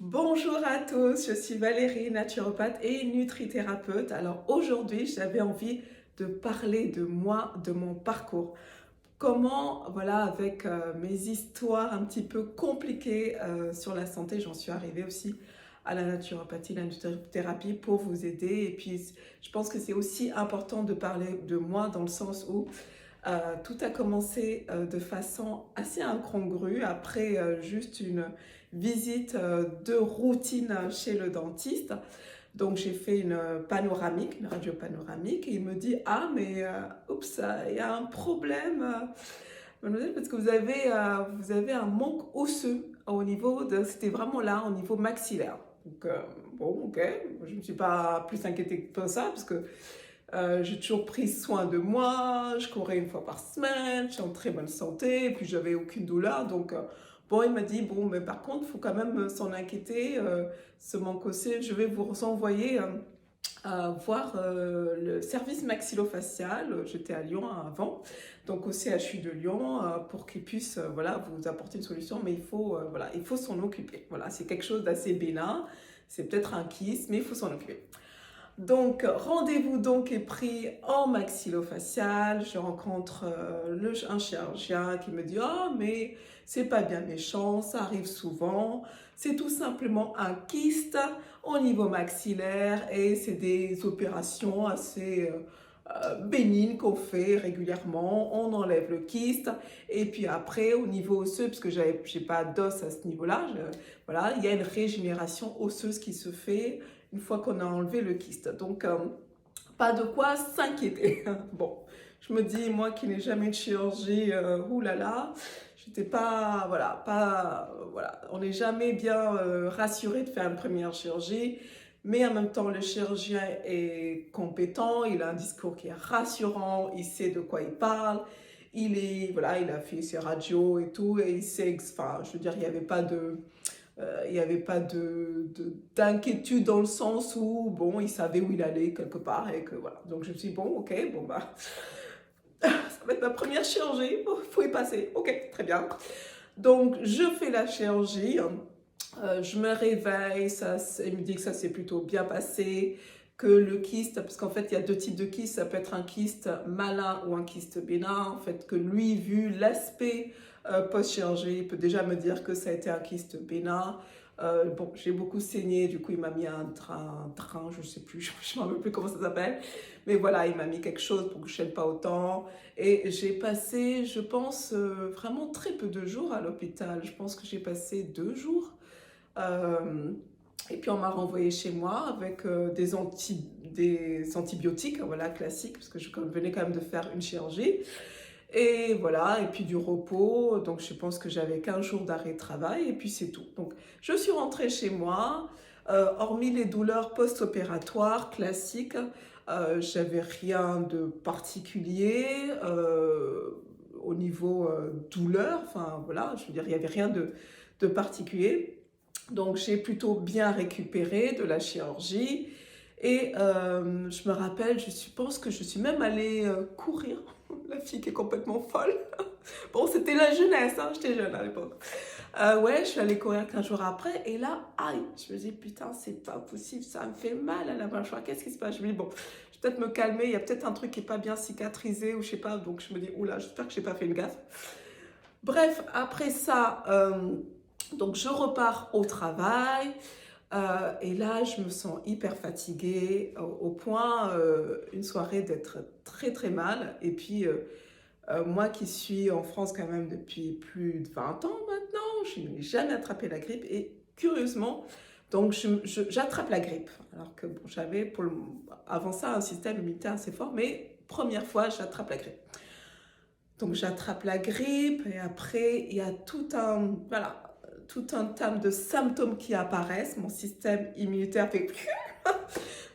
Bonjour à tous, je suis Valérie, naturopathe et nutrithérapeute. Alors aujourd'hui, j'avais envie de parler de moi, de mon parcours. Comment, voilà, avec mes histoires un petit peu compliquées sur la santé, j'en suis arrivée aussi à la naturopathie, la nutrithérapie pour vous aider. Et puis, je pense que c'est aussi important de parler de moi dans le sens où tout a commencé de façon assez incongrue après juste une visite de routine chez le dentiste. Donc j'ai fait une panoramique, une radio panoramique, et il me dit: ah mais oups, il y a un problème, mademoiselle, parce que vous avez un manque osseux au niveau de, c'était vraiment là, au niveau maxillaire. Donc bon, ok, je ne me suis pas plus inquiétée que ça, parce que j'ai toujours pris soin de moi, je courais une fois par semaine, je suis en très bonne santé, et puis j'avais aucune douleur. Donc, bon, il m'a dit, bon, mais par contre, il faut quand même s'en inquiéter, ce manque osseux, je vais vous envoyer voir le service maxillofacial. J'étais à Lyon avant, donc au CHU de Lyon, pour qu'ils puissent voilà, vous apporter une solution, mais il faut, voilà, il faut s'en occuper. Voilà, c'est quelque chose d'assez bénin, c'est peut-être un kyste, mais il faut s'en occuper. Donc, rendez-vous donc est pris en maxillofacial. Je rencontre un chirurgien qui me dit: oh, mais c'est pas bien méchant, ça arrive souvent. C'est tout simplement un kyste au niveau maxillaire et c'est des opérations assez bénignes qu'on fait régulièrement. On enlève le kyste et puis après, au niveau osseux, parce que j'ai pas d'os à ce niveau-là, voilà, il y a une régénération osseuse qui se fait une fois qu'on a enlevé le kyste. Donc, pas de quoi s'inquiéter. Bon, je me dis, moi qui n'ai jamais de chirurgie, oulala, j'étais pas, voilà, voilà, on n'est jamais bien rassuré de faire une première chirurgie, mais en même temps, le chirurgien est compétent, il a un discours qui est rassurant, il sait de quoi il parle, voilà, il a fait ses radios et tout, et il sait, enfin, je veux dire, il n'y avait pas de il n'y avait pas d'inquiétude dans le sens où, bon, il savait où il allait quelque part et que voilà. Donc je me suis dit, bon, ok, bon bah, ça va être ma première chirurgie, il faut y passer. Ok, très bien. Donc je fais la chirurgie, je me réveille, il me dit que ça s'est plutôt bien passé, que le kyste, parce qu'en fait il y a deux types de kyste, ça peut être un kyste malin ou un kyste bénin, en fait que lui, vu l'aspect post-chirurgie, il peut déjà me dire que ça a été un kyste bénin. Bon, j'ai beaucoup saigné, du coup il m'a mis un train, je ne sais plus, je ne me rappelle plus comment ça s'appelle, mais voilà, il m'a mis quelque chose pour que je ne chaîne pas autant. Et j'ai passé, je pense, vraiment très peu de jours à l'hôpital. Je pense que j'ai passé 2 jours. Euh, et puis on m'a renvoyé chez moi avec des antibiotiques, voilà, classiques, parce que je venais quand même de faire une chirurgie. Et voilà, et puis du repos. Donc je pense que j'avais 15 jours d'arrêt de travail, et puis c'est tout. Donc je suis rentrée chez moi. Hormis les douleurs post-opératoires classiques, j'avais rien de particulier au niveau douleur. Enfin voilà, je veux dire, il n'y avait rien de particulier. Donc j'ai plutôt bien récupéré de la chirurgie. Et je me rappelle, je pense que je suis même allée courir. La fille qui est complètement folle. Bon, c'était la jeunesse, hein, j'étais jeune à l'époque. Ouais, je suis allée courir 15 jours après. Et là, aïe, je me dis, putain, c'est pas possible, ça me fait mal à la mâchoire. Qu'est-ce qui se passe? Je me dis, bon, je vais peut-être me calmer. Il y a peut-être un truc qui est pas bien cicatrisé ou je sais pas. Donc je me dis, oula, j'espère que j'ai pas fait une gaffe. Bref, après ça, donc je repars au travail. Et là, je me sens hyper fatiguée, au point, une soirée, d'être très très mal. Et puis, moi qui suis en France quand même depuis plus de 20 ans maintenant, je n'ai jamais attrapé la grippe. Et curieusement, donc j'attrape la grippe. Alors que bon, j'avais avant ça un système immunitaire assez fort, mais première fois, j'attrape la grippe. Donc j'attrape la grippe et après, il y a voilà, tout un tas de symptômes qui apparaissent. Mon système immunitaire fait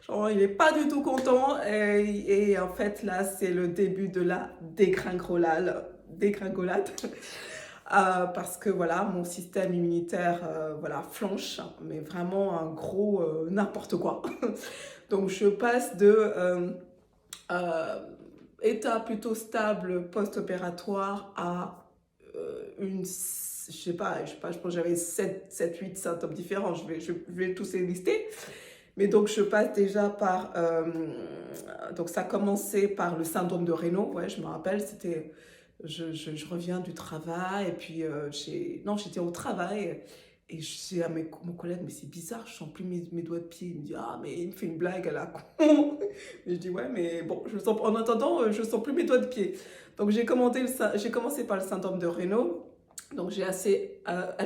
genre, il n'est pas du tout content. Et en fait, là, c'est le début de la dégringolade. Parce que voilà, mon système immunitaire voilà, flanche, mais vraiment un gros n'importe quoi. Donc je passe de euh, état plutôt stable post-opératoire à je pense que j'avais 8 symptômes différents, je vais tous les lister. Mais donc, je passe déjà par... donc, ça a commencé par le syndrome de Raynaud. Ouais, je me rappelle, c'était... Je reviens du travail et puis non, j'étais au travail et je dis à mon collègue, mais c'est bizarre, je sens plus mes doigts de pied. Il me dit, ah, mais il me fait une blague à la con. Et je dis, ouais, mais bon, en attendant, je sens plus mes doigts de pied. Donc, j'ai commencé par le syndrome de Raynaud. Donc, j'ai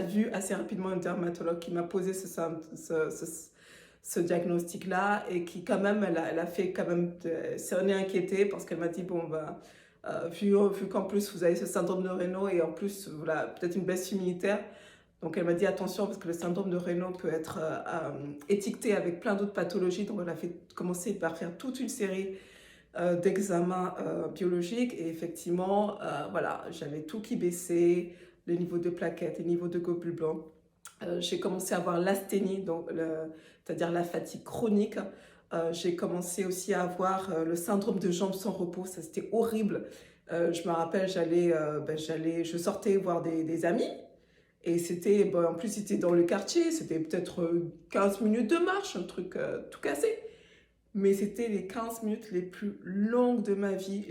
vu assez rapidement un dermatologue qui m'a posé ce diagnostic-là et qui quand même, elle a fait quand même, on est inquiété parce qu'elle m'a dit, bon, ben, vu qu'en plus vous avez ce syndrome de Raynaud et en plus, voilà, peut-être une baisse immunitaire, donc elle m'a dit attention parce que le syndrome de Raynaud peut être étiqueté avec plein d'autres pathologies, donc elle a commencé par faire toute une série d'examens biologiques et effectivement, voilà, j'avais tout qui baissait, le niveau de plaquettes, le niveau de globules blancs. J'ai commencé à avoir l'asthénie, c'est-à-dire la fatigue chronique. J'ai commencé aussi à avoir le syndrome de jambes sans repos, ça c'était horrible. Je me rappelle, je sortais voir des amis et c'était, en plus c'était dans le quartier, c'était peut-être 15 minutes de marche, un truc tout cassé. Mais c'était les 15 minutes les plus longues de ma vie.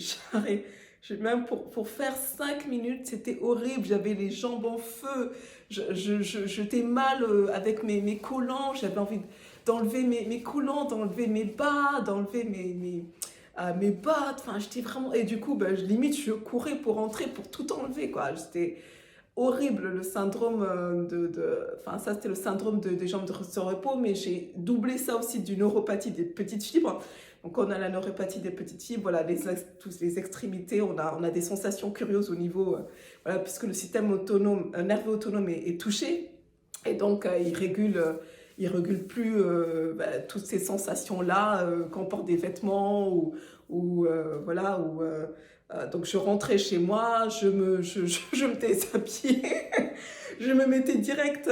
Même pour faire 5 minutes, c'était horrible. J'avais les jambes en feu. J'étais mal avec mes collants. J'avais envie d'enlever mes collants, d'enlever mes bas, d'enlever mes bottes. Enfin, j'étais vraiment... Et du coup, limite, je courais pour rentrer, pour tout enlever, quoi. C'était horrible, le syndrome Enfin, ça, c'était le syndrome des jambes de repos, mais j'ai doublé ça aussi d'une neuropathie des petites fibres. Donc, on a la neuropathie des petites fibres, voilà, tous les extrémités, on a des sensations curieuses au niveau... voilà, puisque le système nerveux autonome est touché, et donc il régule plus toutes ces sensations-là quand on porte des vêtements ou voilà, donc je rentrais chez moi, je me déshabillais, je me mettais direct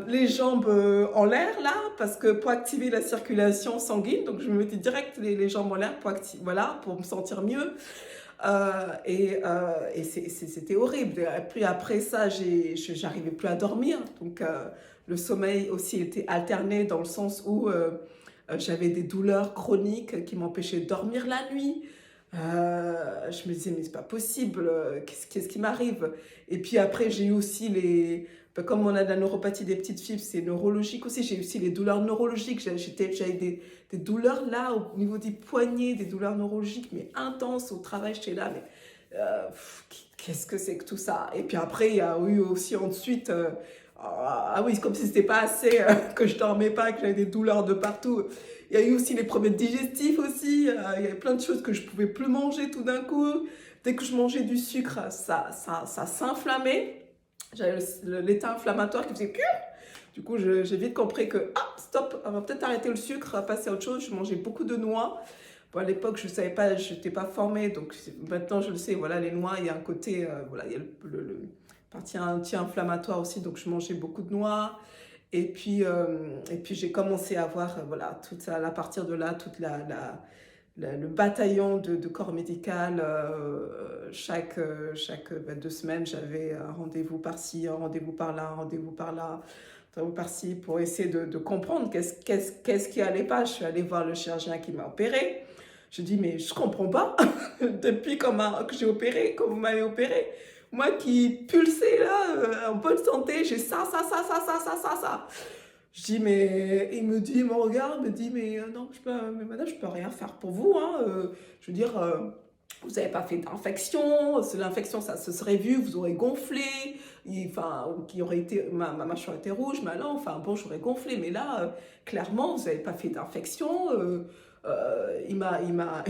les jambes en l'air là, parce que pour activer la circulation sanguine, donc je me mettais direct les jambes en l'air voilà, pour me sentir mieux. Et c'était horrible. Et puis après ça, j'arrivais plus à dormir. Donc le sommeil aussi était alterné dans le sens où j'avais des douleurs chroniques qui m'empêchaient de dormir la nuit. Je me disais, mais c'est pas possible, qu'est-ce qui m'arrive? Et puis après, j'ai eu aussi comme on a de la neuropathie des petites fibres, c'est neurologique aussi, j'ai eu aussi les douleurs neurologiques. J'avais des douleurs là, au niveau des poignets, des douleurs neurologiques, mais intenses au travail, j'étais là, mais qu'est-ce que c'est que tout ça? Et puis après, il y a eu aussi ensuite, ah oui, comme si c'était pas assez, que je dormais pas, que j'avais des douleurs de partout. Il y a eu aussi les problèmes digestifs aussi, il y avait plein de choses que je pouvais plus manger tout d'un coup. Dès que je mangeais du sucre, ça s'inflammait. J'avais l'état inflammatoire qui faisait que... Du coup, j'ai vite compris que, stop, on va peut-être arrêter le sucre, passer à autre chose. Je mangeais beaucoup de noix. Bon, à l'époque, je ne savais pas, je n'étais pas formée, donc maintenant je le sais, voilà, les noix, il y a un côté, voilà, il y a le partie anti-inflammatoire aussi, donc je mangeais beaucoup de noix. Et puis j'ai commencé à voir, voilà, à partir de là, le bataillon de corps médical. Chaque 2 semaines, j'avais un rendez-vous par-ci, un rendez-vous par-là, un rendez-vous par-là, un rendez-vous par-ci, pour essayer de comprendre qu'est-ce qui allait pas. Je suis allée voir le chirurgien qui m'a opéré. Je dis, mais je comprends pas, depuis que j'ai opéré, comme vous m'avez opéré. Moi qui pulsais là, en bonne santé, j'ai ça. Je dis, mais il me regarde, me dit, mais non, mais madame, je peux rien faire pour vous. Hein, je veux dire, vous n'avez pas fait d'infection, l'infection, ça se serait vu, vous aurez gonflé, ma mâchoire aurait été rouge, ma langue, enfin bon, j'aurais gonflé, mais là, clairement, vous n'avez pas fait d'infection. Il m'a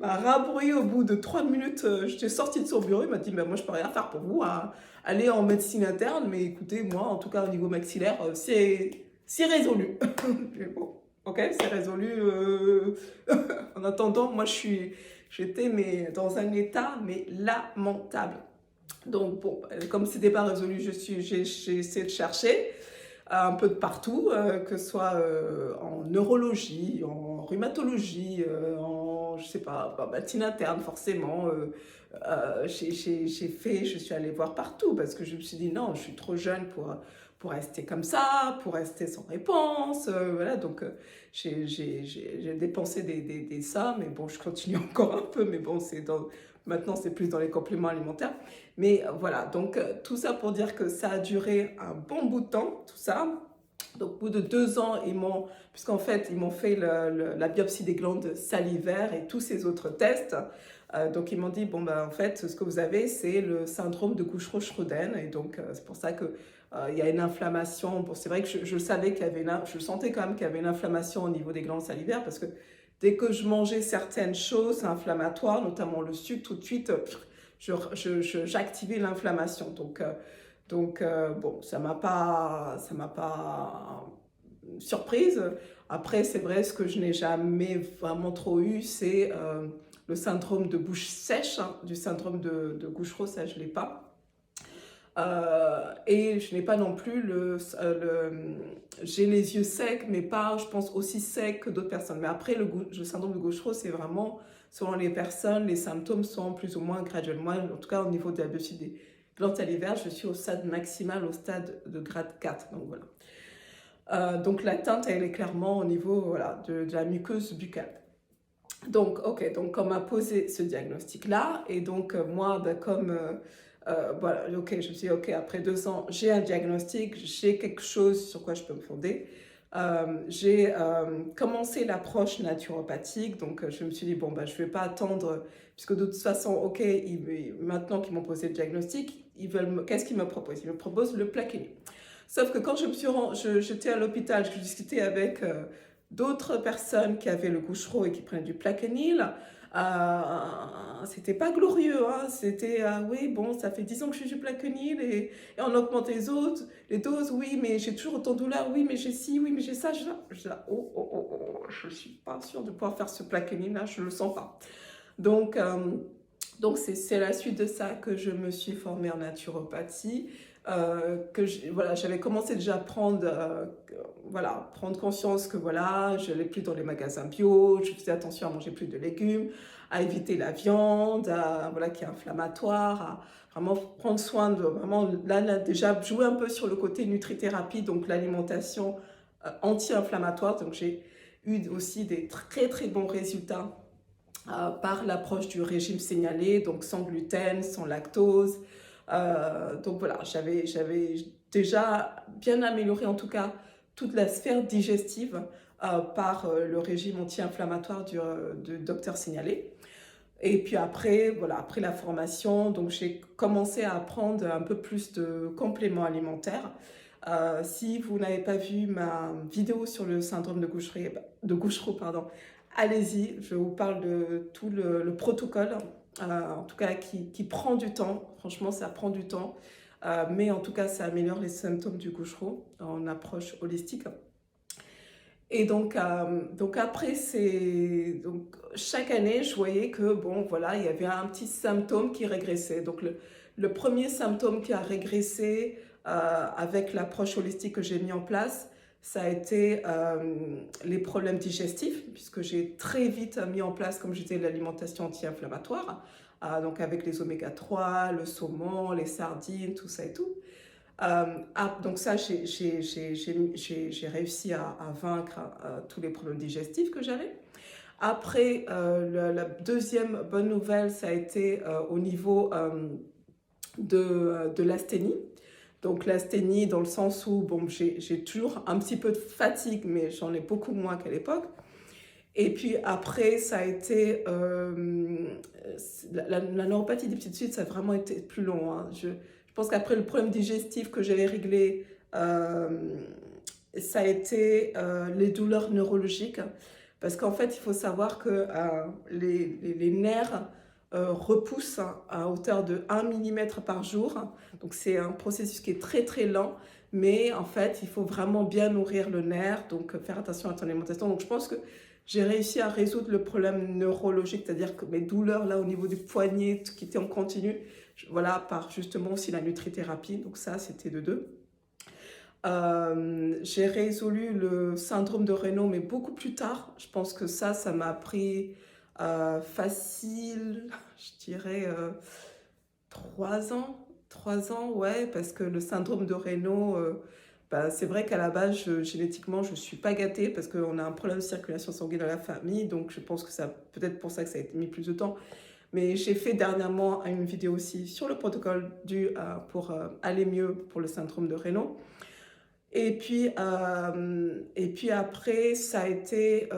rabrouillé au bout de 3 minutes. J'étais sortie de son bureau, il m'a dit, mais moi je peux rien faire pour vous, hein. Allez en médecine interne, mais écoutez, moi en tout cas au niveau maxillaire, c'est résolu. Bon, ok, c'est résolu. En attendant, moi j'étais dans un état mais lamentable. Donc bon, comme c'était pas résolu, j'ai essayé de chercher un peu de partout, que ce soit en neurologie, en rhumatologie, je sais pas, médecine interne forcément. Je suis allée voir partout parce que je me suis dit non, je suis trop jeune pour rester comme ça, pour rester sans réponse. Voilà, donc j'ai dépensé des sommes, mais bon, je continue encore un peu, mais bon, maintenant c'est plus dans les compléments alimentaires. Mais voilà, donc tout ça pour dire que ça a duré un bon bout de temps, tout ça. Donc, au bout de 2 ans, puisqu'en fait, ils m'ont fait la biopsie des glandes salivaires et tous ces autres tests. Donc, ils m'ont dit, bon, ben, en fait, ce que vous avez, c'est le syndrome de Gauchereau-Schrodden. Et donc, c'est pour ça que il y a une inflammation. Bon, c'est vrai que je savais qu'il y avait je sentais quand même qu'il y avait une inflammation au niveau des glandes salivaires parce que dès que je mangeais certaines choses inflammatoires, notamment le sucre, tout de suite, j'activais l'inflammation. Donc, bon, ça m'a pas surprise. Après, c'est vrai, ce que je n'ai jamais vraiment trop eu, c'est le syndrome de bouche sèche, hein, du syndrome de Gauchereau, ça je ne l'ai pas. Et je n'ai pas non plus j'ai les yeux secs, mais pas, je pense, aussi secs que d'autres personnes. Mais après, le syndrome de Gauchereau, c'est vraiment, selon les personnes, les symptômes sont plus ou moins graduels. Moi, en tout cas, au niveau de la biopsie des glandes salivaires, je suis au stade maximal, au stade de grade 4. Donc voilà. Donc l'atteinte, elle est clairement au niveau voilà, de la muqueuse buccale. Donc, ok, donc on m'a posé ce diagnostic-là, et donc moi, ben, voilà, ok, je me suis dit, ok, après 2 ans, j'ai un diagnostic, j'ai quelque chose sur quoi je peux me fonder. J'ai commencé l'approche naturopathique, donc je me suis dit, bon, ben, je ne vais pas attendre, puisque de toute façon, ok, maintenant qu'ils m'ont posé le diagnostic, qu'est-ce qu'ils me proposent? Ils me proposent le Plaquenil. Sauf que quand j'étais à l'hôpital, je discutais avec d'autres personnes qui avaient le Gauchereau et qui prenaient du Plaquenil. C'était pas glorieux, hein. C'était oui, bon, ça fait 10 ans que je suis du Plaquenil et on augmente les doses, oui, mais j'ai toujours autant de douleur, oui, mais j'ai ci, oui, mais j'ai ça. Je suis pas sûre de pouvoir faire ce Plaquenil là, je le sens pas. Donc c'est la suite de ça que je me suis formée en naturopathie. Voilà, j'avais commencé déjà à prendre conscience que voilà, je n'allais plus dans les magasins bio, je faisais attention à manger plus de légumes, à éviter la viande, voilà, qui est inflammatoire, à vraiment prendre soin de vraiment là, déjà jouer un peu sur le côté nutrithérapie, donc l'alimentation anti-inflammatoire. Donc j'ai eu aussi des très très bons résultats par l'approche du régime signalé, donc sans gluten, sans lactose. Donc voilà, j'avais déjà bien amélioré en tout cas toute la sphère digestive par le régime anti-inflammatoire du docteur signalé. Et puis après, voilà, après la formation, donc j'ai commencé à apprendre un peu plus de compléments alimentaires. Si vous n'avez pas vu ma vidéo sur le syndrome de Gauchereau, pardon, allez-y, je vous parle de tout le protocole, en tout cas qui prend du temps. Franchement, ça prend du temps, mais en tout cas, ça améliore les symptômes du Gauchereau en approche holistique. Et donc après, donc, chaque année, je voyais que, bon, voilà, il y avait un petit symptôme qui régressait. Donc, le premier symptôme qui a régressé avec l'approche holistique que j'ai mis en place, ça a été les problèmes digestifs, puisque j'ai très vite mis en place, comme je disais, l'alimentation anti-inflammatoire, donc avec les oméga 3, le saumon, les sardines, tout ça et tout. Donc ça, j'ai réussi à vaincre tous les problèmes digestifs que j'avais. Après, la deuxième bonne nouvelle, ça a été au niveau de l'asthénie. Donc l'asthénie dans le sens où bon, j'ai toujours un petit peu de fatigue, mais j'en ai beaucoup moins qu'à l'époque. Et puis après, ça a été la neuropathie des petites suites, ça a vraiment été plus long, hein. Je pense qu'après le problème digestif que j'avais réglé, ça a été les douleurs neurologiques. Parce qu'en fait, il faut savoir que les nerfs repoussent à hauteur de 1 mm par jour. Donc c'est un processus qui est très très lent. Mais en fait, il faut vraiment bien nourrir le nerf, donc faire attention à ton alimentation. Donc je pense que j'ai réussi à résoudre le problème neurologique, c'est-à-dire que mes douleurs là au niveau du poignet qui étaient en continu, voilà, par justement aussi la nutrithérapie, donc ça c'était de deux. J'ai résolu le syndrome de Raynaud, mais beaucoup plus tard. Je pense que ça m'a pris facile, je dirais 3 ans. 3 ans, ouais, parce que le syndrome de Raynaud, bah, c'est vrai qu'à la base, génétiquement, je ne suis pas gâtée parce qu'on a un problème de circulation sanguine dans la famille, donc je pense que ça peut-être pour ça que ça a été mis plus de temps. Mais j'ai fait dernièrement une vidéo aussi sur le protocole pour aller mieux pour le syndrome de Raynaud. Et puis après, ça a été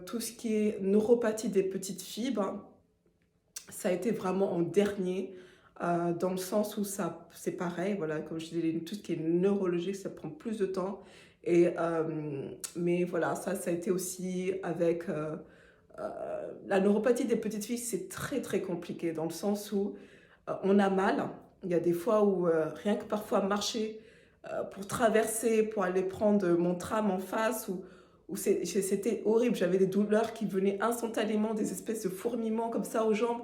tout ce qui est neuropathie des petites fibres. Ça a été vraiment en dernier, dans le sens où ça, c'est pareil, voilà, comme je disais, tout ce qui est neurologique, ça prend plus de temps. Mais voilà, ça a été aussi avec la neuropathie des petites filles, c'est très très compliqué, dans le sens où on a mal. Il y a des fois où rien que parfois marcher pour traverser, pour aller prendre mon tram en face, où c'était horrible. J'avais des douleurs qui venaient instantanément, des espèces de fourmillements comme ça aux jambes.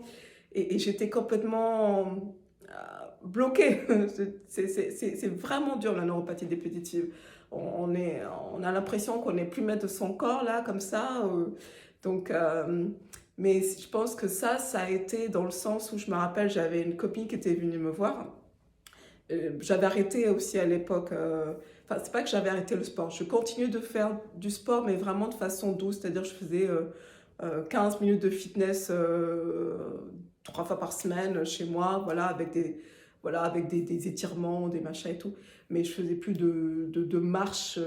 Et j'étais complètement bloquée. C'est vraiment dur, la neuropathie des petites filles. On a l'impression qu'on n'est plus maître de son corps, là, comme ça. Donc, mais je pense que ça a été dans le sens où je me rappelle, j'avais une copine qui était venue me voir. J'avais arrêté aussi à l'époque, enfin c'est pas que j'avais arrêté le sport, je continue de faire du sport mais vraiment de façon douce, c'est-à-dire je faisais 15 minutes de fitness 3 fois par semaine chez moi, voilà, avec des étirements, des machins et tout, mais je faisais plus de marche,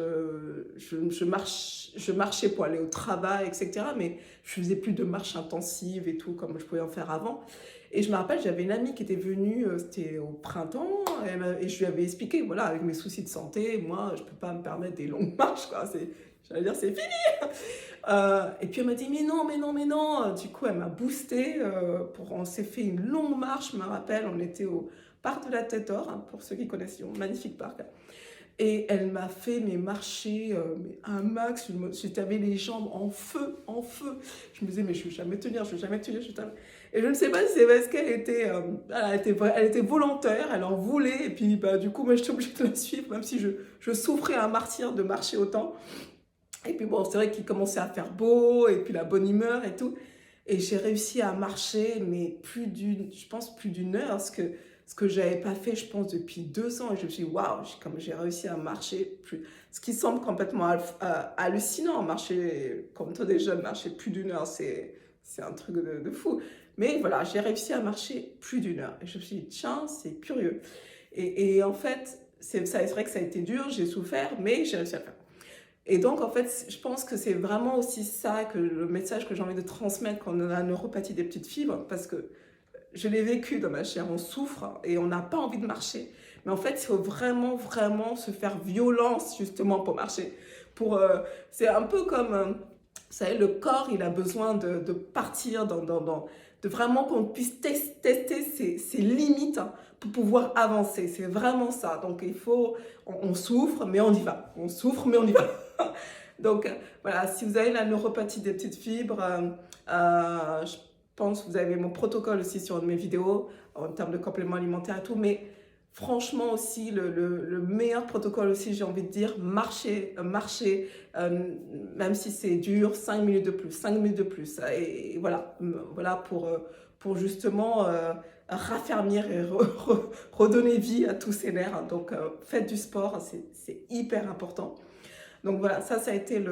je marchais pour aller au travail, etc., mais je faisais plus de marche intensive et tout comme je pouvais en faire avant. Et je me rappelle, j'avais une amie qui était venue, c'était au printemps, et je lui avais expliqué, voilà, avec mes soucis de santé, moi, je ne peux pas me permettre des longues marches, quoi. J'allais dire, c'est fini. Et puis elle m'a dit, mais non, mais non, mais non. Du coup, elle m'a boosté. On s'est fait une longue marche, je me rappelle, on était au parc de la Tête d'Or, hein, pour ceux qui connaissent, un magnifique parc. Et elle m'a fait marcher mais un max. J'avais les jambes en feu, en feu. Je me disais, mais je ne vais jamais tenir, je ne vais jamais tenir. Et je ne sais pas si c'est parce qu'elle était, elle était volontaire, elle en voulait. Et puis, bah, du coup, moi, j'étais obligée de la suivre, même si je souffrais un martyr de marcher autant. Et puis, bon, c'est vrai qu'il commençait à faire beau, et puis la bonne humeur et tout. Et j'ai réussi à marcher, mais je pense plus d'une heure, ce que j'avais pas fait, je pense, depuis 2 ans. Et je me suis dit, waouh, comme j'ai réussi à marcher plus. Ce qui semble complètement hallucinant, marcher, comme toi des jeunes, marcher plus d'une heure, c'est un truc de fou. Mais voilà, j'ai réussi à marcher plus d'une heure. Et je me suis dit, tiens, c'est curieux. Et en fait, c'est vrai que ça a été dur, j'ai souffert, mais j'ai réussi à le faire. Et donc, en fait, je pense que c'est vraiment aussi ça, que le message que j'ai envie de transmettre quand on a la neuropathie des petites fibres, parce que je l'ai vécu dans ma chair, on souffre et on n'a pas envie de marcher. Mais en fait, il faut vraiment, vraiment se faire violence justement pour marcher. C'est un peu comme, vous savez, le corps, il a besoin de partir, de vraiment qu'on puisse tester ses limites, hein, pour pouvoir avancer. C'est vraiment ça. Donc, on souffre, mais on y va. On souffre, mais on y va. Donc, voilà, si vous avez la neuropathie des petites fibres, je pense que vous avez mon protocole aussi sur une de mes vidéos en termes de compléments alimentaires et tout, mais franchement aussi le meilleur protocole aussi, j'ai envie de dire, marcher, même si c'est dur, 5 minutes de plus, 5 minutes de plus, et voilà, pour justement raffermir et redonner vie à tous ces nerfs. Donc faites du sport, c'est hyper important. Donc voilà, ça a été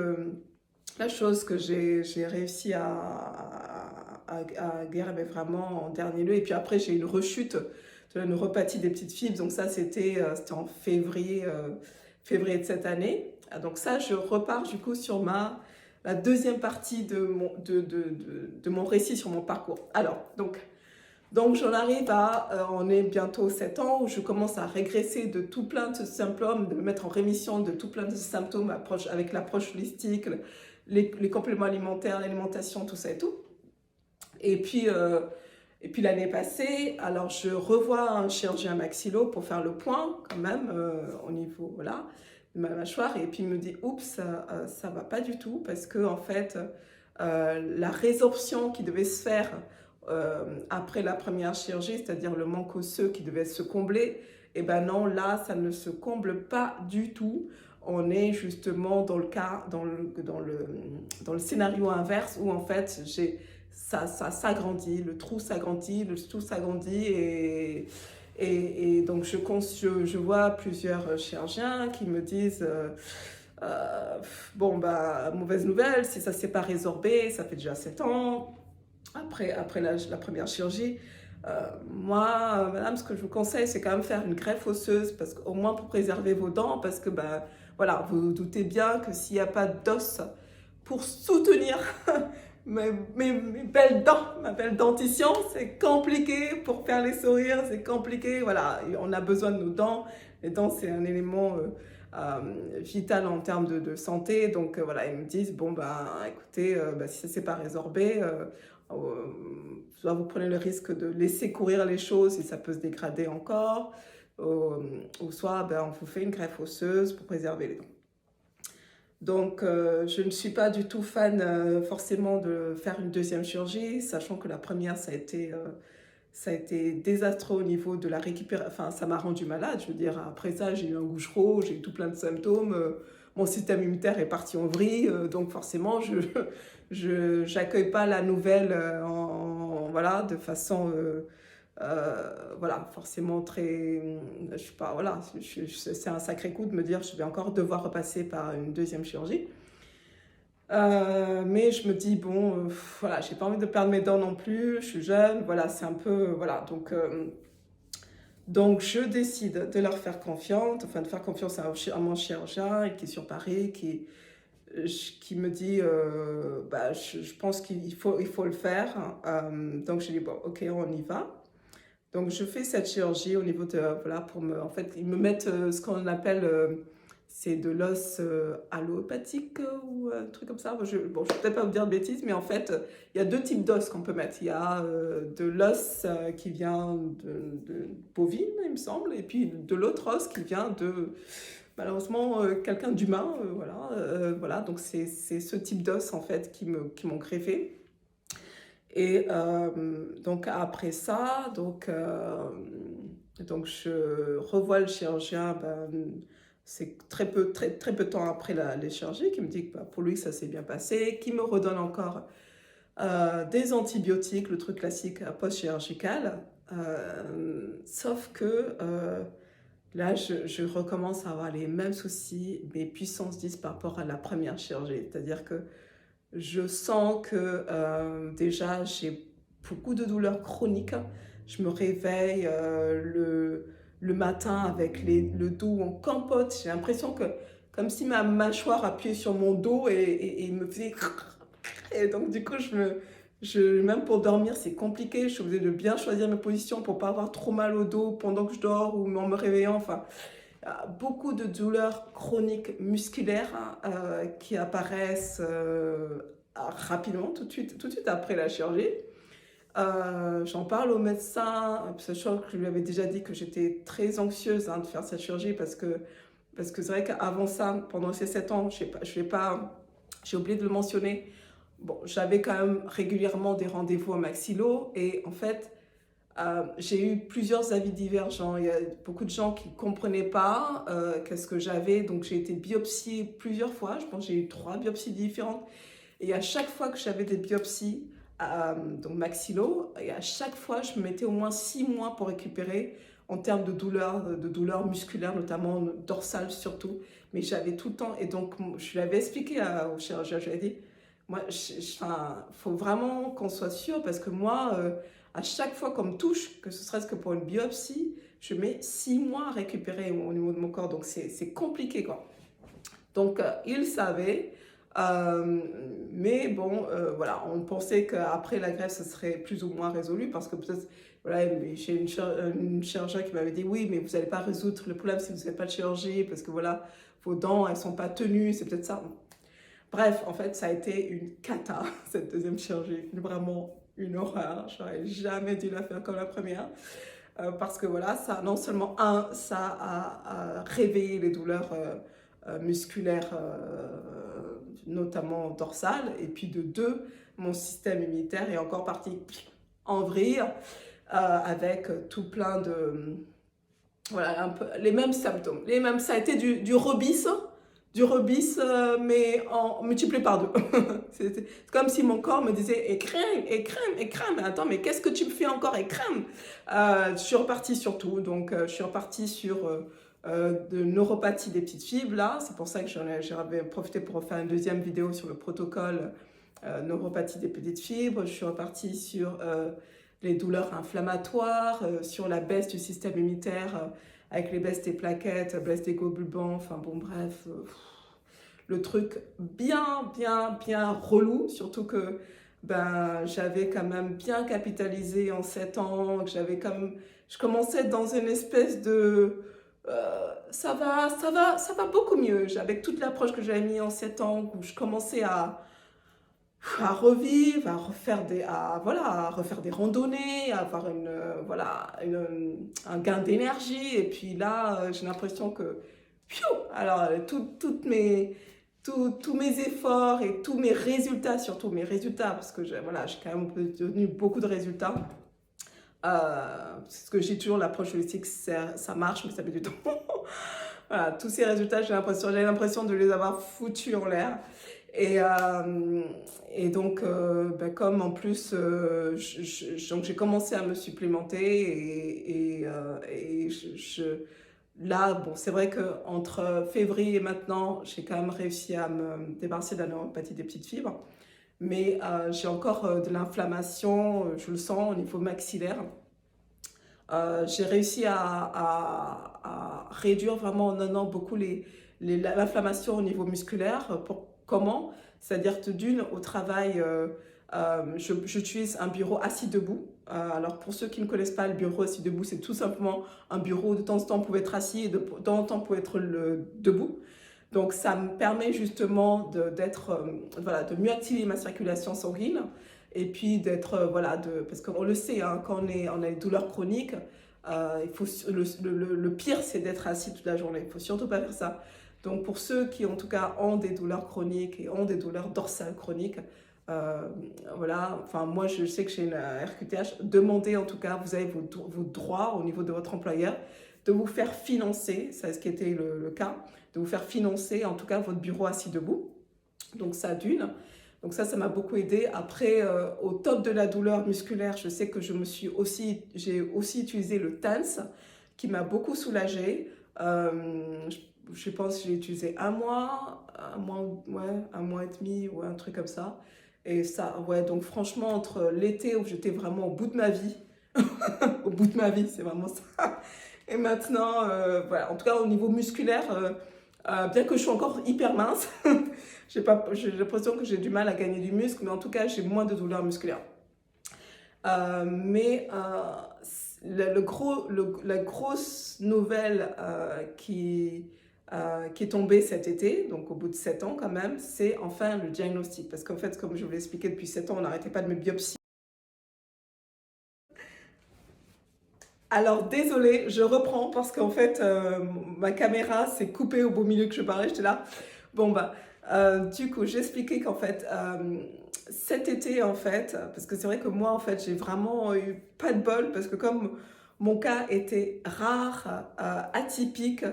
la chose que j'ai réussi à guérir, mais vraiment en dernier lieu. Et puis après, j'ai eu une rechute de la neuropathie des petites fibres. Donc ça, c'était en février de cette année. Donc ça, je repars du coup sur la deuxième partie de mon récit sur mon parcours. Alors, donc j'en arrive on est bientôt 7 ans, où je commence à régresser de tout plein de symptômes, de me mettre en rémission de tout plein de symptômes avec l'approche holistique, les compléments alimentaires, l'alimentation, tout ça et tout. Et puis l'année passée, alors je revois un chirurgien maxillo pour faire le point quand même au niveau, voilà, de ma mâchoire, et puis il me dit oups, ça va pas du tout, parce que en fait la résorption qui devait se faire après la première chirurgie, c'est-à-dire le manque osseux qui devait se combler, et ben non, là ça ne se comble pas du tout. On est justement dans le scénario inverse, où en fait ça s'agrandit, le trou s'agrandit, le tout s'agrandit et donc je vois plusieurs chirurgiens qui me disent bon bah mauvaise nouvelle, si ça s'est pas résorbé, ça fait déjà 7 ans après la première chirurgie. Moi, madame, ce que je vous conseille, c'est quand même faire une greffe osseuse, parce qu'au moins pour préserver vos dents, parce que ben, voilà, vous vous doutez bien que s'il n'y a pas d'os pour soutenir mes belles dents, ma belle dentition, c'est compliqué pour faire les sourires, c'est compliqué. Voilà, et on a besoin de nos dents. Les dents, c'est un élément vital en termes de santé. Donc voilà, ils me disent, bon, ben écoutez, si ça ne s'est pas résorbé, soit vous prenez le risque de laisser courir les choses et ça peut se dégrader encore, ou soit ben, on vous fait une greffe osseuse pour préserver les dents. Donc, je ne suis pas du tout fan forcément de faire une deuxième chirurgie, sachant que la première, ça a été désastreux au niveau de la récupération. Enfin, ça m'a rendu malade. Je veux dire, après ça, j'ai eu un gouchereau, j'ai eu tout plein de symptômes. Mon système immunitaire est parti en vrille. Donc, forcément, je n'accueille pas la nouvelle voilà, de façon... voilà, forcément très, je sais pas, voilà, c'est un sacré coup de me dire je vais encore devoir repasser par une deuxième chirurgie. Mais je me dis, bon, voilà, j'ai pas envie de perdre mes dents non plus, je suis jeune, voilà, c'est un peu, voilà, donc je décide de leur faire confiance, enfin de faire confiance à mon chirurgien qui est sur Paris, qui me dit, bah, je pense qu'il faut le faire. Donc je dis, bon, ok, on y va. Donc, je fais cette chirurgie au niveau de, voilà, en fait, ils me mettent ce qu'on appelle, c'est de l'os allopathique ou un truc comme ça. Bon, je ne vais peut-être pas vous dire de bêtises, mais en fait, il y a deux types d'os qu'on peut mettre. Il y a de l'os qui vient de bovine, il me semble, et puis de l'autre os qui vient de, malheureusement, quelqu'un d'humain. Voilà, donc c'est ce type d'os, en fait, qui m'ont greffé. Et donc après ça, donc je revois le chirurgien, c'est très peu de temps après les chirurgies, qui me dit que pour lui ça s'est bien passé, qui me redonne encore des antibiotiques, le truc classique post-chirurgical, sauf que là je recommence à avoir les mêmes soucis, mais puissance 10 par rapport à la première chirurgie, c'est-à-dire que je sens que déjà j'ai beaucoup de douleurs chroniques. Je me réveille le matin avec le dos en campote. J'ai l'impression que comme si ma mâchoire appuyait sur mon dos et me faisait... Et donc du coup, même pour dormir, c'est compliqué. Je suis obligée de bien choisir mes positions pour pas avoir trop mal au dos pendant que je dors ou en me réveillant. Enfin, beaucoup de douleurs chroniques musculaires qui apparaissent rapidement, tout de suite après la chirurgie. J'en parle au médecin, sachant que je lui avais déjà dit que j'étais très anxieuse de faire cette chirurgie parce que c'est vrai qu'avant ça, pendant ces 7 ans, j'ai oublié de le mentionner, bon, j'avais quand même régulièrement des rendez-vous en maxillo et en fait, j'ai eu plusieurs avis divergents. Il y a beaucoup de gens qui ne comprenaient pas qu'est-ce que j'avais. Donc, j'ai été biopsiée plusieurs fois. Je pense que j'ai eu 3 biopsies différentes. Et à chaque fois que j'avais des biopsies, donc maxillo, et à chaque fois, je me mettais au moins 6 mois pour récupérer en termes de douleurs musculaires, notamment dorsales surtout. Mais j'avais tout le temps. Et donc, je l'avais expliqué au chirurgien. Je lui ai dit, moi, faut vraiment qu'on soit sûr parce que moi... à chaque fois qu'on me touche, que ce serait-ce que pour une biopsie, je mets 6 mois à récupérer au niveau de mon corps. Donc, c'est compliqué, quoi. Donc, il savait. Mais bon, voilà, on pensait qu'après la greffe, ce serait plus ou moins résolu parce que peut-être, voilà, j'ai une chirurgienne qui m'avait dit oui, mais vous n'allez pas résoudre le problème si vous ne faites pas de chirurgie parce que voilà, vos dents, elles ne sont pas tenues, c'est peut-être ça. Bref, en fait, ça a été une cata, cette deuxième chirurgie, vraiment une horreur. J'aurais jamais dû la faire comme la première. Parce que voilà, ça, non seulement, ça a réveillé les douleurs musculaires, notamment dorsales, et puis de 2, mon système immunitaire est encore parti en vrille, avec tout plein de... Voilà, un peu, les mêmes symptômes. Ça a été du rebis, du rebis, mais en multiplié par deux. C'est comme si mon corps me disait écrème, écrème, écrème. Attends, mais qu'est-ce que tu me fais encore écrème? Je suis repartie sur tout. Donc, je suis repartie sur de neuropathie des petites fibres. Là, c'est pour ça que j'avais profité pour faire une deuxième vidéo sur le protocole neuropathie des petites fibres. Je suis repartie sur les douleurs inflammatoires, sur la baisse du système immunitaire avec les baisses des plaquettes, baisse des globules blancs, enfin bon bref, le truc bien relou, surtout que ben, j'avais quand même bien capitalisé en 7 ans, que je commençais dans une espèce de ça va beaucoup mieux, avec toute l'approche que j'avais mis en 7 ans, où je commençais à revivre, voilà, à refaire des randonnées, à avoir un gain d'énergie. Et puis là, j'ai l'impression que, pfiou, alors, tous mes efforts et tous mes résultats, surtout mes résultats, parce que voilà, j'ai quand même obtenu beaucoup de résultats. C'est ce que j'ai toujours, l'approche holistique, ça marche, mais ça met du temps. Voilà, tous ces résultats, j'avais l'impression de les avoir foutus en l'air. Et, donc, ben, comme en plus, donc j'ai commencé à me supplémenter là, bon, c'est vrai qu'entre février et maintenant, j'ai quand même réussi à me débarrasser de la neuropathie des petites fibres. Mais j'ai encore de l'inflammation, je le sens au niveau maxillaire. J'ai réussi à réduire vraiment en un an beaucoup l'inflammation au niveau musculaire. Comment? C'est-à-dire que d'une, au travail, j'utilise un bureau assis debout. Alors pour ceux qui ne connaissent pas le bureau assis debout, c'est tout simplement un bureau, de temps en temps on pouvait être assis et de temps en temps on pouvait être debout. Donc ça me permet justement voilà, de mieux activer ma circulation sanguine et puis parce qu'on le sait, hein, quand on a des douleurs chroniques, le pire c'est d'être assis toute la journée, il ne faut surtout pas faire ça. Donc pour ceux qui en tout cas ont des douleurs chroniques et ont des douleurs dorsales chroniques, voilà, enfin moi je sais que j'ai une RQTH, demandez en tout cas, vous avez vos droits au niveau de votre employeur, de vous faire financer, c'est ce qui était le cas, de vous faire financer en tout cas votre bureau assis debout. Donc ça d'une. Donc ça m'a beaucoup aidé. Après, au top de la douleur musculaire, je sais que j'ai aussi utilisé le TENS, qui m'a beaucoup soulagée. Je pense que j'ai utilisé un mois et demi, ou un truc comme ça. Et ça, ouais, donc franchement, entre l'été où j'étais vraiment au bout de ma vie, au bout de ma vie, c'est vraiment ça. Et maintenant, voilà, en tout cas au niveau musculaire, bien que je suis encore hyper mince, j'ai l'impression que j'ai du mal à gagner du muscle, mais en tout cas, j'ai moins de douleurs musculaires. Mais la grosse nouvelle qui est tombée cet été, donc au bout de 7 ans quand même, c'est enfin le diagnostic. Parce qu'en fait, comme je vous l'ai expliqué, depuis 7 ans, on n'arrêtait pas de me biopsier. Alors désolée, je reprends parce qu'en fait ma caméra s'est coupée au beau milieu que je parlais, j'étais là. Bon bah du coup j'expliquais qu'en fait cet été en fait, parce que c'est vrai que moi en fait j'ai vraiment eu pas de bol parce que comme mon cas était rare, atypique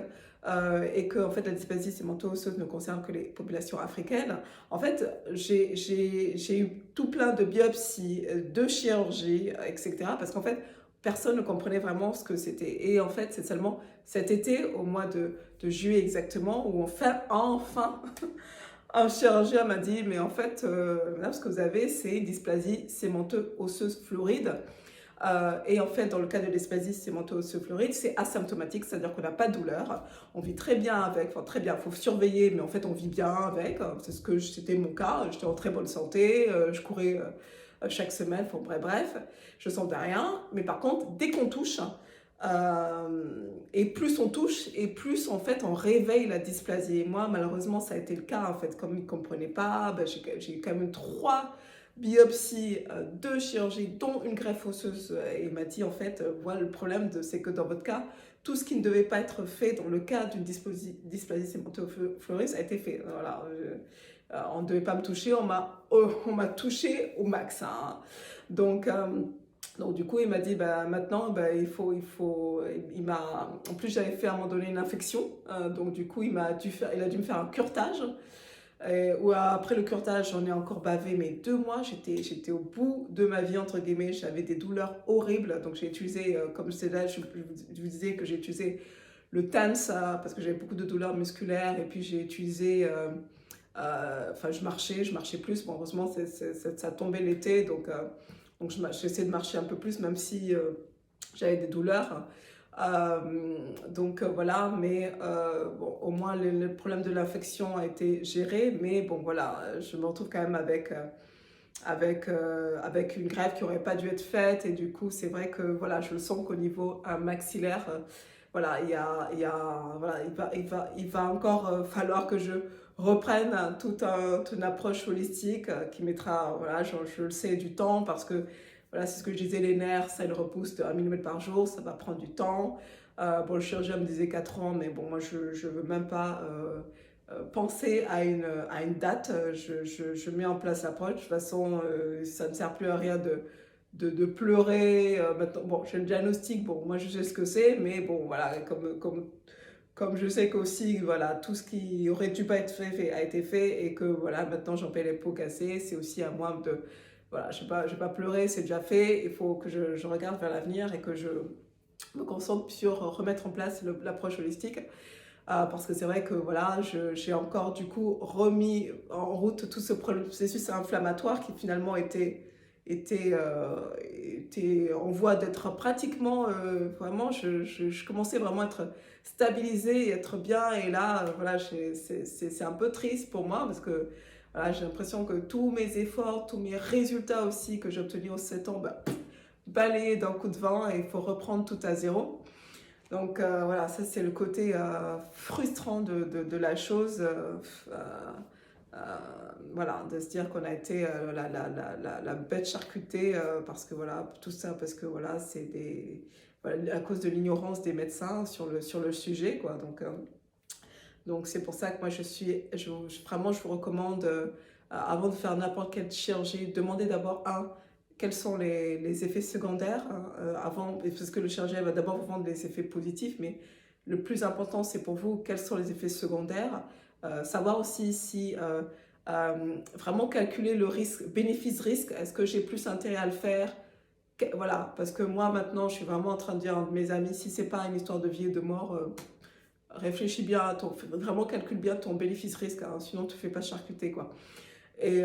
et que en fait la dysplasie sémento-osseuse ne concerne que les populations africaines, en fait j'ai eu tout plein de biopsies, de chirurgies, etc. Parce qu'en fait personne ne comprenait vraiment ce que c'était. Et en fait, c'est seulement cet été, au mois de juillet exactement, où enfin un chirurgien m'a dit, mais en fait, madame, ce que vous avez, c'est dysplasie sémenteuse-osseuse fluoride. Et en fait, dans le cas de dysplasie sémenteuse fluoride, c'est asymptomatique, c'est-à-dire qu'on n'a pas de douleur. On vit très bien avec, enfin très bien, il faut surveiller, mais en fait, on vit bien avec. C'était mon cas, j'étais en très bonne santé, je courais chaque semaine, enfin, bref, je sentais rien. Mais par contre, dès qu'on touche, et plus on touche, et plus en fait on réveille la dysplasie. Et moi, malheureusement, ça a été le cas. En fait, comme ils ne comprenaient pas, ben, j'ai quand même 3 biopsies de chirurgie, dont une greffe osseuse. Et il m'a dit, en fait, voilà, le problème, c'est que dans votre cas, tout ce qui ne devait pas être fait dans le cas d'une dysplasie sémenteuse a été fait. Voilà, on ne devait pas me toucher, on m'a touché au max. Hein. Donc, Donc du coup, il m'a dit, bah, maintenant, bah, en plus j'avais fait à un moment donné une infection, donc du coup, il a dû me faire un curetage. Ou après le curetage, j'en ai encore bavé, mais 2 mois, j'étais au bout de ma vie, entre guillemets, j'avais des douleurs horribles, donc j'ai utilisé, comme c'est là, je vous disais que j'ai utilisé le TANS, parce que j'avais beaucoup de douleurs musculaires, et puis j'ai utilisé, enfin je marchais plus, bon heureusement ça tombait l'été, donc j'essaie de marcher un peu plus, même si j'avais des douleurs. Voilà, mais bon, au moins le problème de l'infection a été géré, mais bon voilà, je me retrouve quand même avec une greffe qui n'aurait pas dû être faite, et du coup c'est vrai que voilà, je le sens qu'au niveau maxillaire, voilà, voilà, il va encore falloir que je reprenne toute une approche holistique qui mettra, voilà, je le sais, du temps, parce que voilà, c'est ce que je disais, les nerfs, ça, ils repoussent de 1 mm par jour, ça va prendre du temps. Bon, le chirurgien me disait 4 ans, mais bon, moi, je ne veux même pas penser à une date. Je mets en place l'approche. De toute façon, ça ne sert plus à rien de pleurer. Maintenant, bon, j'ai le diagnostic, bon, moi, je sais ce que c'est, mais bon, voilà, comme je sais qu'aussi, voilà, tout ce qui aurait dû pas être fait a été fait, et que voilà, maintenant j'en paie les pots cassés, c'est aussi à moi de, voilà, je vais pas pleurer, c'est déjà fait, il faut que je regarde vers l'avenir et que je me concentre sur remettre en place l'approche holistique, parce que c'est vrai que voilà, j'ai encore du coup remis en route tout ce processus inflammatoire qui finalement était en voie d'être pratiquement, vraiment, je commençais vraiment à être stabilisée et être bien, et là, voilà, c'est un peu triste pour moi, parce que voilà, j'ai l'impression que tous mes efforts, tous mes résultats aussi que j'ai obtenus aux 7 ans, bah, balayés d'un coup de vent, et il faut reprendre tout à zéro. Donc voilà, ça c'est le côté frustrant de la chose. Euh, voilà, de se dire qu'on a été la bête charcutée, parce que voilà, tout ça, parce que voilà, voilà, à cause de l'ignorance des médecins sur le sujet, quoi. Donc c'est pour ça que moi vraiment je vous recommande, avant de faire n'importe quelle chirurgie, demandez d'abord quels sont les effets secondaires, hein, parce que le chirurgien va d'abord vous vendre les effets positifs, mais le plus important c'est pour vous quels sont les effets secondaires. Savoir aussi si vraiment calculer le risque, bénéfice-risque, est-ce que j'ai plus intérêt à le faire, voilà, parce que moi maintenant je suis vraiment en train de dire à mes amis, si c'est pas une histoire de vie et de mort, réfléchis bien vraiment calcule bien ton bénéfice-risque, hein, sinon tu ne te fais pas charcuter, quoi. Et,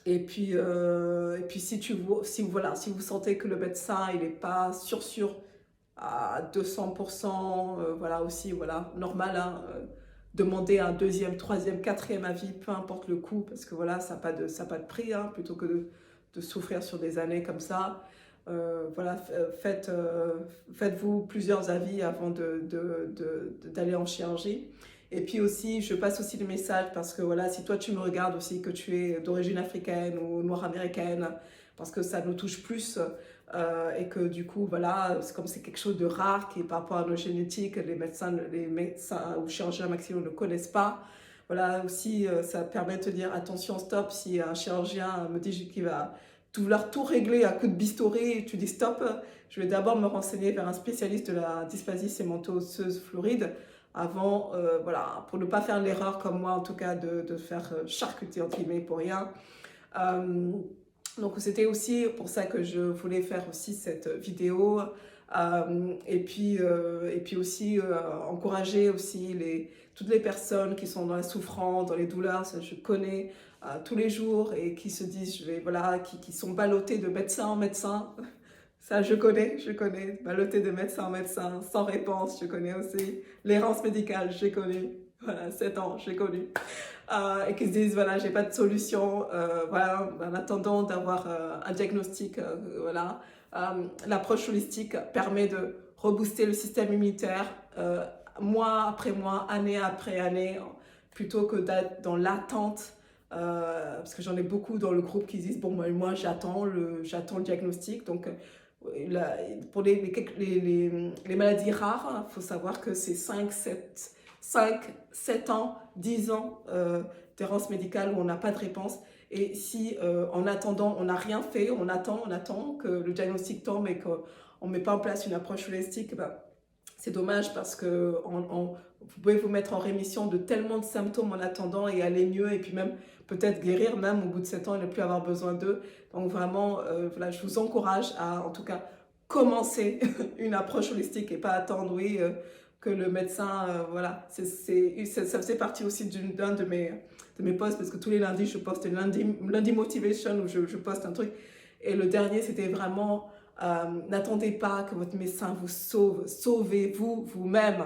et puis si vous sentez que le médecin il n'est pas sûr à 200%, voilà aussi, voilà, normal, hein, demander un deuxième, troisième, quatrième avis, peu importe le coût, parce que voilà, ça n'a pas de prix, hein, plutôt que de souffrir sur des années comme ça. Voilà, faites-vous plusieurs avis avant d'aller en chirurgie. Et puis aussi, je passe aussi le message, parce que voilà, si toi tu me regardes aussi, que tu es d'origine africaine ou noire américaine, parce que ça nous touche plus, et que du coup, voilà, comme c'est quelque chose de rare qui est par rapport à nos génétiques, les médecins ou chirurgiens maxillo ne connaissent pas. Voilà, aussi, ça permet de te dire attention, stop, si un chirurgien me dit qu'il va vouloir tout régler à coup de bistouri, tu dis stop, je vais d'abord me renseigner vers un spécialiste de la dysplasie sémento-osseuse fluoride avant, voilà, pour ne pas faire l'erreur, comme moi en tout cas, de faire charcuter entre guillemets pour rien. Donc c'était aussi pour ça que je voulais faire aussi cette vidéo, et puis aussi encourager aussi toutes les personnes qui sont dans la souffrance, dans les douleurs, ça je connais, tous les jours, et qui se disent, voilà, qui sont ballottées de médecin en médecin. Ça, je connais, ballottées de médecin en médecin, sans réponse, je connais aussi. L'errance médicale, j'ai connu. Voilà, 7 ans, j'ai connu. Et qui se disent, voilà, j'ai pas de solution, voilà, en attendant d'avoir un diagnostic, voilà. L'approche holistique permet de rebooster le système immunitaire, mois après mois, année après année, plutôt que d'être dans l'attente, parce que j'en ai beaucoup dans le groupe qui disent, bon, moi j'attends le diagnostic. Donc pour les maladies rares, il faut savoir que c'est 5, 7, 5, 7 ans, 10 ans d'errance médicale où on n'a pas de réponse. Et si en attendant, on n'a rien fait, on attend que le diagnostic tombe et qu'on ne met pas en place une approche holistique, ben, c'est dommage parce que vous pouvez vous mettre en rémission de tellement de symptômes en attendant et aller mieux et puis même peut-être guérir même au bout de 7 ans et ne plus avoir besoin d'eux. Donc vraiment, voilà, je vous encourage à en tout cas commencer une approche holistique et pas attendre, oui, que le médecin, voilà, ça faisait partie aussi d'un de mes posts parce que tous les lundis, je poste une lundi motivation où je poste un truc. Et le dernier, c'était vraiment, n'attendez pas que votre médecin vous sauve, sauvez-vous vous-même,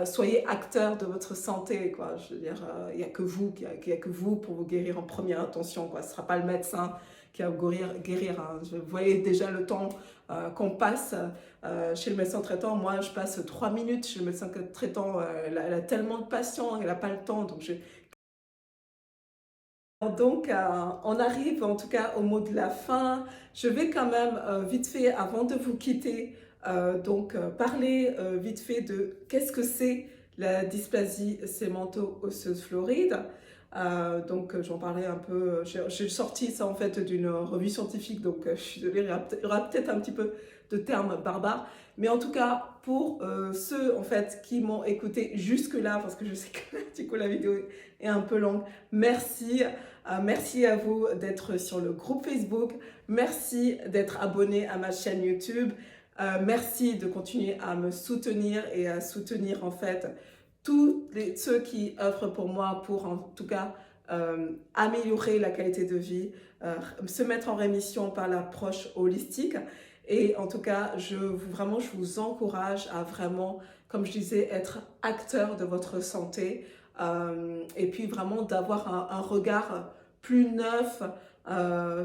soyez acteur de votre santé, quoi. Je veux dire, il n'y a que vous, il y a que vous pour vous guérir en première intention, quoi. Ce ne sera pas le médecin qui va vous guérir. Hein. Vous voyez déjà le temps qu'on passe chez le médecin traitant. Moi, je passe 3 minutes chez le médecin traitant. Elle a tellement de patients, elle n'a pas le temps. Donc, on arrive en tout cas au mot de la fin. Je vais quand même vite fait, avant de vous quitter, parler vite fait de qu'est-ce que c'est la dysplasie sémento-osseuse floride. J'en parlais un peu, j'ai sorti ça en fait d'une revue scientifique, donc je suis désolée, il y aura peut-être un petit peu de termes barbares, mais en tout cas pour ceux en fait qui m'ont écouté jusque-là, parce que je sais que du coup la vidéo est un peu longue, merci. Merci à vous d'être sur le groupe Facebook, merci d'être abonné à ma chaîne YouTube, merci de continuer à me soutenir et à soutenir en fait ceux qui œuvrent pour moi pour en tout cas améliorer la qualité de vie, se mettre en rémission par l'approche holistique. Et en tout cas, je vous encourage à vraiment, comme je disais, être acteur de votre santé et puis vraiment d'avoir un regard plus neuf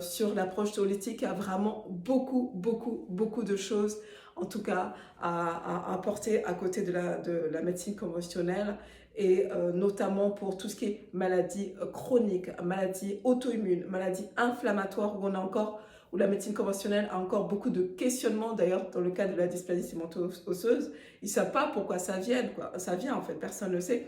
sur l'approche holistique. Il y a vraiment beaucoup de choses, en tout cas, à apporter à côté de la médecine conventionnelle et notamment pour tout ce qui est maladies chroniques, maladies auto-immunes, maladies inflammatoires où la médecine conventionnelle a encore beaucoup de questionnements. D'ailleurs, dans le cas de la dysplasie sémento-osseuse, ils ne savent pas pourquoi ça vient, quoi. Ça vient en fait, personne ne le sait.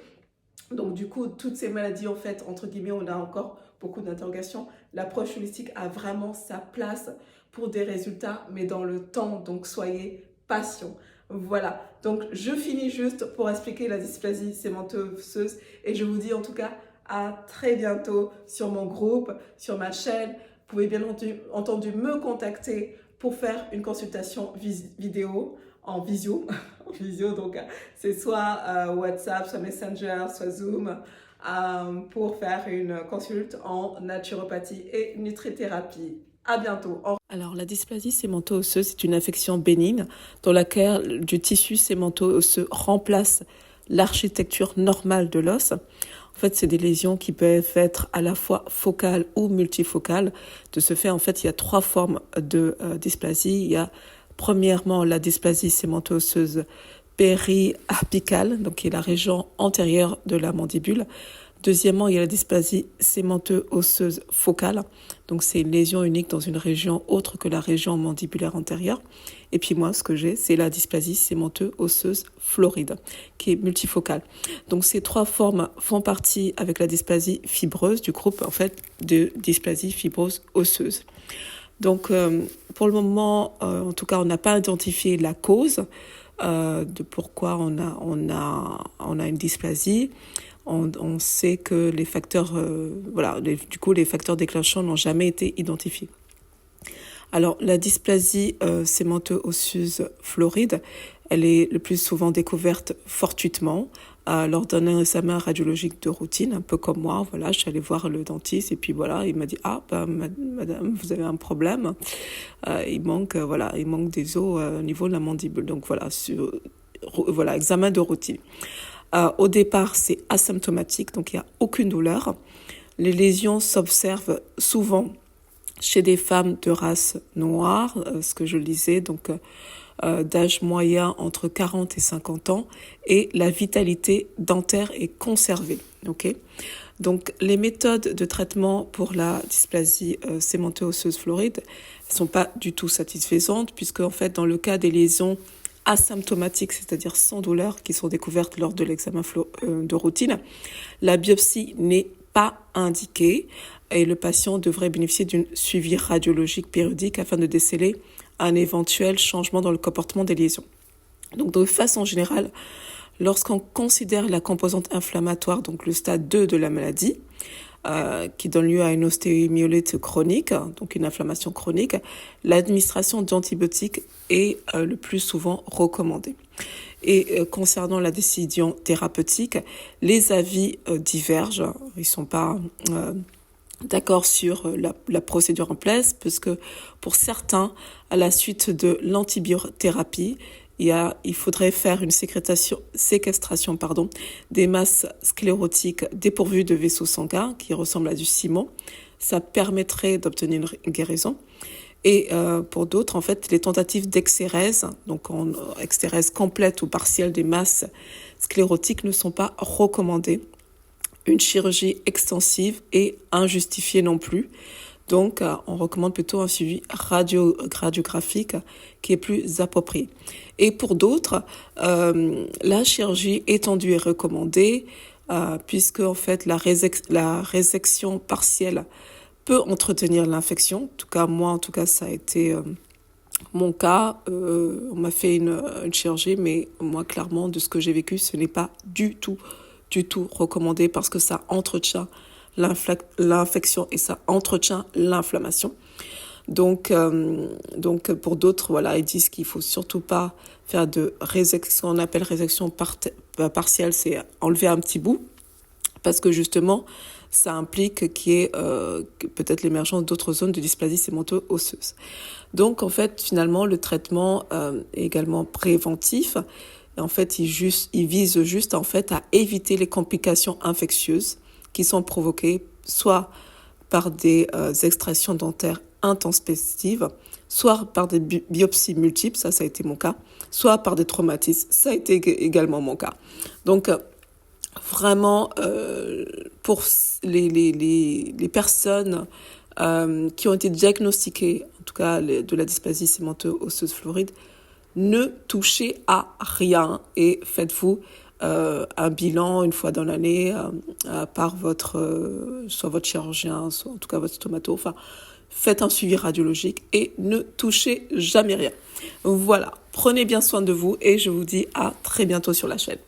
Donc du coup, toutes ces maladies, en fait, entre guillemets, on a encore beaucoup d'interrogations. L'approche holistique a vraiment sa place pour des résultats, mais dans le temps, donc soyez patients. Voilà, donc je finis juste pour expliquer la dysplasie sémento-osseuse et je vous dis en tout cas à très bientôt sur mon groupe, sur ma chaîne. Vous pouvez bien entendu me contacter pour faire une consultation vidéo en visio. En visio, donc c'est soit WhatsApp, soit Messenger, soit Zoom, pour faire une consulte en naturopathie et nutrithérapie. À bientôt. Alors, la dysplasie sémento-osseuse est une affection bénigne dans laquelle du tissu sémento-osseux remplace l'architecture normale de l'os. En fait, c'est des lésions qui peuvent être à la fois focales ou multifocales. De ce fait, en fait, il y a 3 formes de dysplasie. Il y a premièrement la dysplasie sémento-osseuse périapicale, donc qui est la région antérieure de la mandibule. Deuxièmement, il y a la dysplasie sémento-osseuse focale, donc c'est une lésion unique dans une région autre que la région mandibulaire antérieure. Et puis moi, ce que j'ai, c'est la dysplasie sémento-osseuse floride, qui est multifocale. Donc ces 3 formes font partie avec la dysplasie fibreuse du groupe en fait de dysplasie fibrose osseuse. Donc pour le moment, en tout cas, on n'a pas identifié la cause de pourquoi on a une dysplasie. On sait que les facteurs, les facteurs déclenchants n'ont jamais été identifiés. Alors, la dysplasie sémento-osseuse floride, elle est le plus souvent découverte fortuitement lors d'un examen radiologique de routine, un peu comme moi. Voilà, je suis allée voir le dentiste et puis voilà, il m'a dit madame, vous avez un problème. Il manque des os au niveau de la mandibule. Donc voilà, examen de routine. Au départ, c'est asymptomatique, donc il n'y a aucune douleur. Les lésions s'observent souvent chez des femmes de race noire, ce que je lisais, donc d'âge moyen entre 40 et 50 ans, et la vitalité dentaire est conservée. Okay, donc les méthodes de traitement pour la dysplasie sémento-osseuse floride ne sont pas du tout satisfaisantes, puisque en fait, dans le cas des lésions asymptomatiques, c'est-à-dire sans douleur, qui sont découvertes lors de l'examen de routine, la biopsie n'est pas indiquée et le patient devrait bénéficier d'un suivi radiologique périodique afin de déceler un éventuel changement dans le comportement des lésions. Donc, de façon générale, lorsqu'on considère la composante inflammatoire, donc le stade 2 de la maladie, qui donne lieu à une ostéomyélite chronique, donc une inflammation chronique, l'administration d'antibiotiques est le plus souvent recommandée. Et concernant la décision thérapeutique, les avis divergent. Ils ne sont pas d'accord sur la procédure en place, parce que pour certains, à la suite de l'antibiothérapie, il faudrait faire une séquestration des masses sclérotiques dépourvues de vaisseaux sanguins qui ressemblent à du ciment. Ça permettrait d'obtenir une guérison. Et pour d'autres, en fait, les tentatives d'exérèse, donc exérèse complète ou partielle des masses sclérotiques, ne sont pas recommandées. Une chirurgie extensive est injustifiée non plus. Donc, on recommande plutôt un suivi radiographique qui est plus approprié. Et pour d'autres, la chirurgie étendue est recommandée puisque en fait la résection partielle peut entretenir l'infection. En tout cas, moi, ça a été mon cas. On m'a fait une chirurgie, mais moi, clairement, de ce que j'ai vécu, ce n'est pas du tout recommandé parce que ça entretient l'infection et ça entretient l'inflammation. Donc pour d'autres, voilà, ils disent qu'il faut surtout pas faire de résection, on appelle résection partielle, c'est enlever un petit bout, parce que justement, ça implique qu'il y ait peut-être l'émergence d'autres zones de dysplasie sémento-osseuse. Donc en fait, finalement, le traitement est également préventif. En fait, il vise juste en fait à éviter les complications infectieuses qui sont provoquées soit par des extractions dentaires intempestives, soit par des biopsies multiples, ça a été mon cas, soit par des traumatismes, ça a été également mon cas. Donc, vraiment, pour les personnes qui ont été diagnostiquées, en tout cas de la dysplasie sémento-osseuse fluoride, ne touchez à rien et faites-vous un bilan une fois dans l'année par soit votre chirurgien, soit en tout cas votre stomato. Enfin, faites un suivi radiologique et ne touchez jamais rien. Voilà, prenez bien soin de vous et je vous dis à très bientôt sur la chaîne.